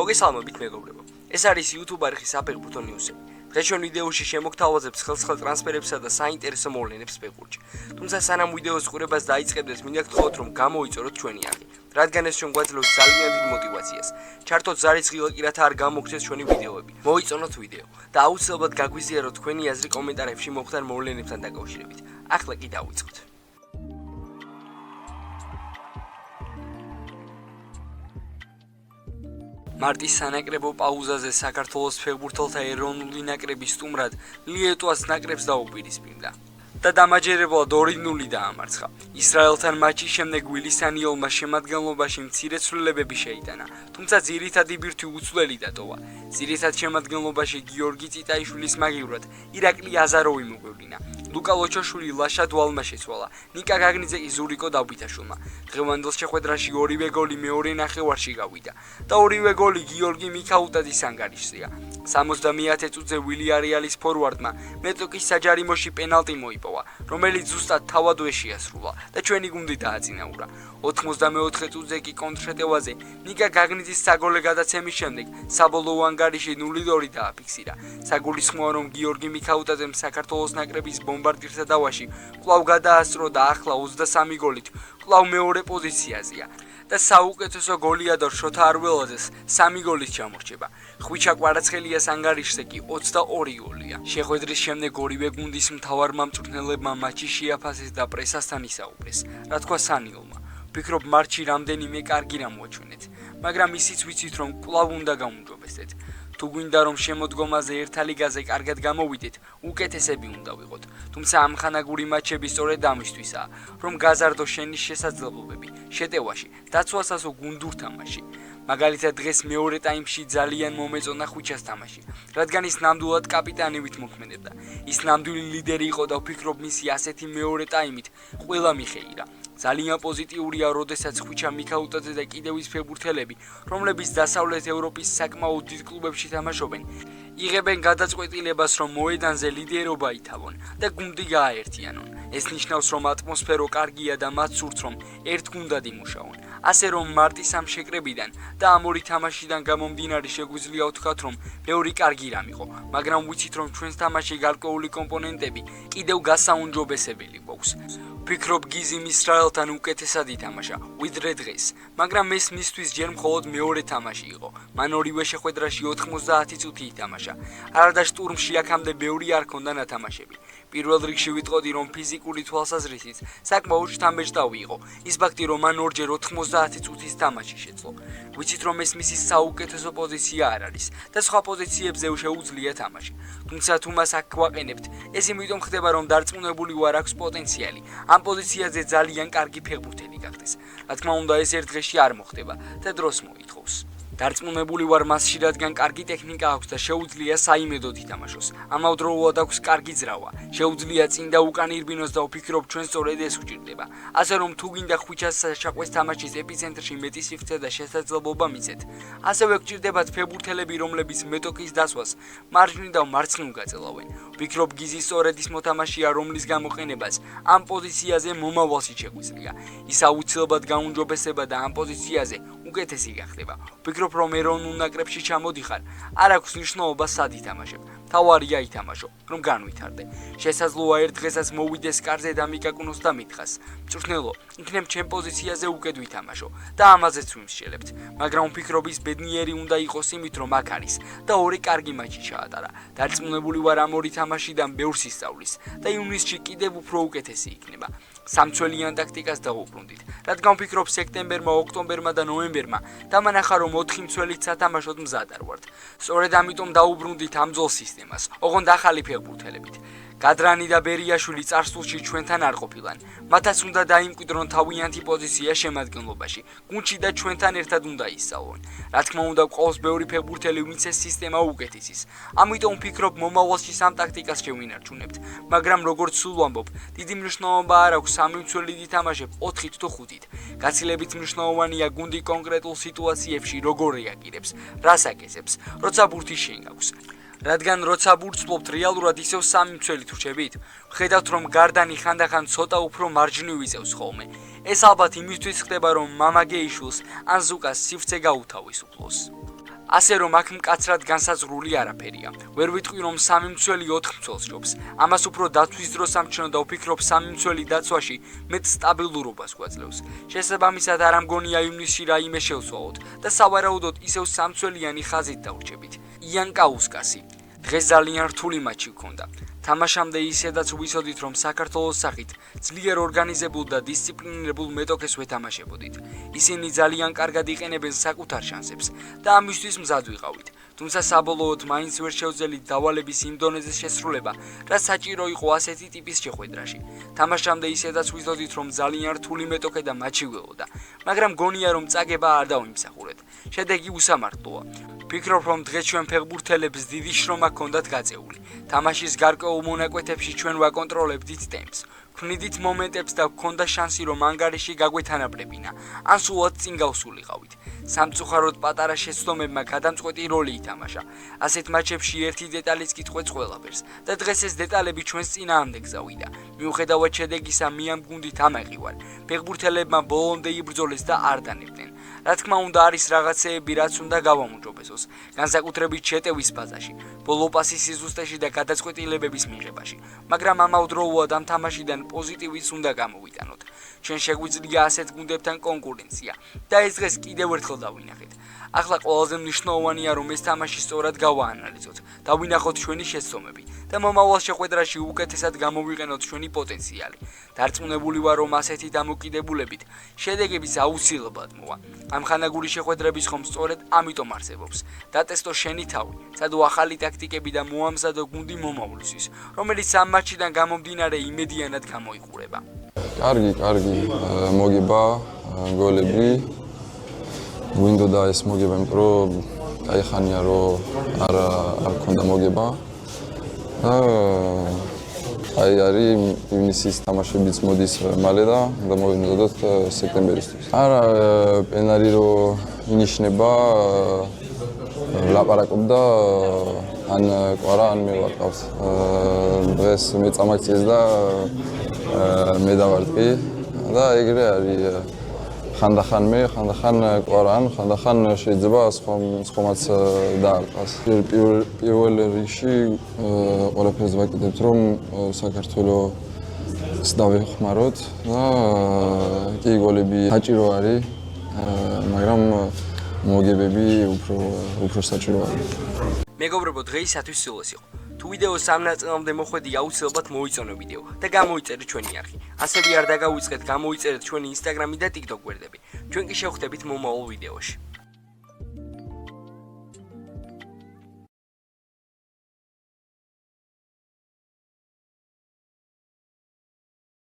მოგესალმებით მეგობრებო. ეს არის YouTube არხი საფეხბურთო ნიუსები. დღეს ჩვენ ვიდეოში შემოგთავაზებთ ხელსხელ ტრანსფერებსა და საინტერესო მოვლენებს ფეხბურთში. თუმცა სანამ ვიდეოს ყურებას დაიწყებდეთ, მინდა გთხოვოთ რომ გამოიწოროთ ჩვენი არხი, რადგან ეს ჩვენ გვაძლევს ძალიან დიდ мотивაციას. ჩართოთ ზარისხილ კი რათა არ გამოგცეს ჩვენი ვიდეოები. მოიწონოთ ვიდეო და აუცილებლად გაგვიზიაროთ თქვენი აზრი კომენტარებში მომხდარ მოვლენებთან დაკავშირებით. ახლა კი დავიწყოთ. მარტის სანაკრებო პაუზაზე საქართველოს ფეხბურთელთა ეროვნული ნაკრების სტუმრად ლიეტუას ნაკრებს დაუპირისპირდა და დამაჯერებლად 2-0 დაამარცხა. ისრაელთან მაჩის შემდეგ ვილისანიოლმა შემადგენლობაში მცირე ცვლილებები შეიტანა, თუმცა ძირითადი ბირთვი უცვლელი დატოვა. ძირითად შემადგენლობაში გიორგი წიტაიშვილის მაგივრად ირაკლი აზაროვი მოგვევლინა. ლუკა ლოჩოშვილი ლაშად ვალმა შეცვალა. ნიკა გაგნიძე კი ზურიკო დავბითაშვილმა. დღევანდელ შეხვედრაში ორივე გოლი მეორე ნახევარში გავიდა და ორივე გოლი გიორგი მიქაუტაძის ანგარიშზეა. 70-ე წუთზე ვილიარეალის ფორვარდმა მეტოკის საჯარიმოში პენალტი მოიპოვა, რომელიც ზუსტად თავადვე შეასრულა და ჩვენი გუნდი დააწინაურა. 94 წუთზე კი კონტრშეტევაზე ნიკა გაგნიძის საგოლე გადაცემის შემდეგ საბოლოო ანგარიში 0-2 დააფიქსირა. საგულისხმოა რომ გიორგი მიქაუტაძემ საქართველოს ნაკრების ბომბარდირთა დავაში კვლავ გადაასწრო და ახლა 23 გოლით კვლავ მეორე პოზიციაზეა და საუკეთესო გოლიადორ შოთა არველაძეს 3 გოლით ჩამორჩება. ხვიჩა კვარაცხელიას ანგარიშზე კი 22 გოლია. შეხვედრის შემდეგ ორივე გუნდის მთავარმა მწვრთნელებმა მატჩი შეაფასეს და პრესასთან ისაუბრეს. რა თქვა სანიოლმა? ვფიქრობ მატჩი რამდენიმე კარგი გამოაჩვენეთ, მაგრამ ისიც ვიცით რომ კვლავ უნდა გაუმჯობესდეთ. თუ გვინდა რომ შემოდგომაზე ერთა ლიგაზე კარგად გამოვიდეთ, უკეთესები უნდა ვიყოთ. თუმცა ამხანაგური მატჩები სწორედ ამისთვისაა, რომ გაზარდო შენის შესაძლებლობები შეტევაში, დაცვასასო გუნდურ თამაში. მაგალითად დღეს მეორე ტაიმში ძალიან მომეწონა ხვიჩას თამაში, რადგან ის ნამდვილად კაპიტანივით მოქმედებდა. ის ნამდვილი ლიდერი იყო და ვფიქრობ მისი ასეთი მეორე ტაიმით ყველა მიხეირა. ძალიან პოზიტიურია, როდესაც ხვიჩა მიქაუტაძე და კიდევ ის ფეხბურთელები, რომლებიც დასავლეთ ევროპის საკმაოდ დიდ კლუბებში თამაშობენ, იღებენ გადაწყვეტილებას, რომ მოედანზე ლიდერობა ითავონ და გუნდი გააერთიანონ. ეს ნიშნავს, რომ ატმოსფერო კარგია და მათ სურთ, რომ ერთ გუნდად იმუშაონ. ასე რომ მარტის ამ შეკრებიდან და ამ ორი თამაშიდან გამომდინარე შეგვიძლია ვთქვათ, რომ ბევრი კარგი რამ იყო, მაგრამ ვიცით, რომ ჩვენს თამაში გარკვეული კომპონენტები კიდევ გასაუმჯობესებელი გვაქვს. ვფიქრობ გიზიმ ისრაელთან უკეთესად ითამაშა, ვიდრე დღეს, მაგრამ ეს მისთვის ჯერ მხოლოდ მეორე თამაში იყო. მან ორივე შეხვედრაში 90 წუთი ითამაშა. არადა შტურმში აქამდე ბევრი არ ქონდა ნათამაშები. პირველ რიგში ვიტყოდი, რომ ფიზიკური თვალსაზრისით საკმაოდ შთამბეჭდავი იყო. ის ფაქტი, რომ მან ორჯერ 90 წუთის თამაში შეძლო. ვიცით, რომ ეს მისი საუკეთესო პოზიცია არ არის და სხვა პოზიციებზე შეუძლია თამაში. თუმცა თუ მას აქ გვაყენებთ, ეს იმიტომ ხდება, რომ დარწმუნებული ვარ აქვს პოტენციალი. ამ პოზიციაზე ძალიან კარგი ფეხბურთელი გახდეს. რა თქმა უნდა, ეს ერთ დღეში არ მოხდება და დროს მოითხოვს. დარწმუნებული ვარ მასში, რადგან კარგი ტექნიკა აქვს და შეუძლია საიმედოდ ითამაშოს. ამავდროულად აქვს კარგი ძრავა. შეუძლია წინ და უკან ირბინოს და ვფიქრობ ჩვენ სწორედ ეს გვჭირდება. ასე რომ თუ გინდა ხვიჩას შაყვეს თამაშის ეპიცენტრში მეტი სივრცე და შესაძლებლობა მიცეთ, ასევე გვჭირდებათ ფეხბურთელები, რომლებიც მეტოკის დასვას მარჯვნივ და მარცხნივ გაწელავენ. ვფიქრობ გიზი სწორედ ის მოთამაშეა, რომლის გამოყენებას ამ პოზიციაზე მომავალში შეგვიძლია. ის აუცილებლად გაუმჯობესება და ამ პოზიციაზე უკეთესი გახდება. ვფიქრობ რომ ეროვნულ ნაკრებში ჩამოდიხარ, არ აქვს მნიშვნელობა სად ითამაშებ. თავარია ითამაშო, რომ განვითარდე. შესაძლოა ერთ დღესაც მოვიდეს კარზე და მიკაკუნოს და მითხას: მწვრთნელო, იქნებ ჩემ პოზიციაზე უკეთ ვითამაშო და ამაზეც ვიმსჯელებთ. მაგრამ ვფიქრობ ის ბედნიერი უნდა იყოს იმით, რომ აქ არის და ორი კარგი მატჩი ჩაატარა. დარწმუნებული ვარ ამ ორი თამაშიდან ბევრს ისწავლის და ივნისში კიდევ უფრო უკეთესი იქნება. სამცველიან ტაქტიკას დავუბრუნდით, რადგან ვფიქრობ სექტემბერმა, ოქტომბერმა და ნოემბერმა დამანახა, რომ 4 მცველით სათამაშოდ მზად არ ვართ. სწორედ ამიტომ დავუბრუნდით ამ ძველ სისტემას, ოღონდ ახალი ფეხბურთელებით. გადრანი და ბერიაშვილი წარსულში ჩვენთან არ ყოფილან. მათაც უნდა დაიმკვიდრონ თავიანთი პოზიცია შემადგენლობაში. გუნდში და ჩვენთან ერთად უნდა ისწავლონ. რა თქმა უნდა, ყავს ბევრი ფეხბურთელი, ვინც ეს სისტემა უკეთესის. ამიტომ ვფიქრობ მომავალში სამ ტაქტიკას შევინარჩუნებთ. მაგრამ როგორც სულ ვამბობ, დიდი მნიშვნელობა არ აქვს 3 მცველით ითამაშებ 4-ით თუ 5-ით. გაცილებით მნიშვნელოვანია გუნდი კონკრეტულ სიტუაციებში როგორ რეაგირებს, რას აკეთებს, როცა ბურთი შენ გაქვს. რადგან როცა ბურთსლობთ რეალურად ისევ 3 მცველით ვრჩებით, ხედავთ რომ გარდანი ხანდახან ცოტა უფრო მარჯვნივ იწევს ხოლმე. ეს ალბათ იმისთვის ხდება, რომ მამაგეიშვილს ან ზუკას სივრცე გაუთავისუფლოს. ასე რომ აქ მკაცრად განსაზღვრული არაფერია. ვერ ვიტყვი რომ 3 მცველი 4 მცველს ჯობს. ამას უფრო დაცვის დროს ამჩნევ და ვფიქრობ 3 მცველი დაცვაში მეტ სტაბილურობას გვაძლევს. შესაბამისად არ ამგონია ივნისში რაიმე შევცვალოთ და სავარაუდოდ ისევ 3 მცველიანი ხაზით დავრჩებით. იან კაუსკასი დღეს ძალიან რთული მატჩი გქონდა. თამაშამდე ისედაც ვიცოდით რომ საქართველოს სახით ძლიერ ორგანიზებულ და დისციპლინირებულ მეტოქეს ვეთამაშებოდით. ისინი ძალიან კარგად იყენებენ საკუთარ შანსებს და ამისთვის მზად ვიყავით. თუმცა საბოლოოდ მაინც ვერ შევძელით დავალების იმ დონეზე შესრულება, რაც საჭირო იყო ასეთი ტიპის შეხვედრაში. თამაშამდე ისედაც ვიცოდით რომ ძალიან რთული მეტოქე და მატჩი გველოდა, მაგრამ გონია რომ წაგება არ დავიმსახურეთ. შედეგი უსამართლოა. ვფიქრობ რომ დღეს ჩვენ ფეხბურთელებს დიდი შრომა გქონდათ გაწეული. თამაშის გარკვეულ მონაკვეთებში ჩვენ ვაკონტროლებდით ტემპს. ქმნიდით მომენტებს და გქონდა შანსი რომ ანგარიში გაგვეთანაბრებინა, ან სულად წინ გავსულიყავით. სამწუხაროდ პატარა შეცდომებმა გადამწყვეტი როლი ითამაშა. ასეთ მატჩებში ერთი დეტალიც კითხვებს ყველაფერს და დღეს ეს დეტალები ჩვენს წინააღმდეგ გზავიდა. მიუხედავად შედეგისა, მე ამ გუნდით ამაყი ვარ. ფეხბურთელებმა ბოლომდე იბრძოლეს და არ დანებდნენ. რა თქმა უნდა არის რაღაცეები, რაც უნდა გავამოჯობესოს, განსაკუთრებით შეტევის ფაზაში, ბოლო პასის სიზუსტეში და გადაწყვეტილებების მიღებაში, მაგრამ ამავდროულად ამ თამაშიდან პოზიტივიც უნდა გამოვიტანოთ. ჩვენ შეგვიძლია ასეთ გუნდებთან კონკურენცია და ეს დღეს კიდევ ერთხელ დავინახეთ. ახლა ყველაზე მნიშვნელოვანია რომ ეს თამაში სწორად გავაანალიზოთ, დავინახოთ ჩვენი შეცდომები და მომავალ შეხვედრაში უკეთესად გამოვიყენოთ ჩვენი პოტენციალი. დარწმუნებული ვარ რომ ასეთი დამოკიდებულებით შედეგების აუცილებლად მოვა. ამ ხანაგური შეხვედრების ხომ სწორედ ამიტომ არსებობს. დატესტო შენი თავი, სადო ახალი ტაქტიკები და მოამზადო გუნდი მომავლისთვის, რომელიც ამ მატჩიდან გამომდინარე იმედიანად გამოიყურება. კარგი, მოგება გოლები. გვინდოდა ეს მოგება, იმიტომ რომ კაი ხანია რომ არ ქონდა მოგება. და არის ივნისის თამაშებიც მოდის მალე და უნდა მოვიმზადოთ სექტემბერისთვის. არა, პენარი რომ ინიშნება, ლაპარაკობდა ან ყვარა, ან მე ვარ. დღეს მე წამაქციეს და მე დავარტყი და ეგრე არის. ხანდახან მე, ხანდახან ყვარან, ხანდახან შეიძლება სხვამაც დაარტყას. პირველ რიგში ყველაფერს ვაკეთებთ, რომ საქართველოს დავეხმაროთ და კი გოლები საჭირო არის, მაგრამ მოგებები უფრო საჭირო არის. მეგობრებო, დღეისათვის სულ ეს იყო. თუ ვიდეოს ამ ნაწილამდე მოხვედი, აუცილებლად მოიწონო ვიდეო და გამოიწერეთ ჩვენი არხი. ასევე არ დაგავიწყეთ, გამოიწერეთ ჩვენი Instagram და TikTok გვერდები. ჩვენ კი შევხვდებით მომავალ ვიდეოში.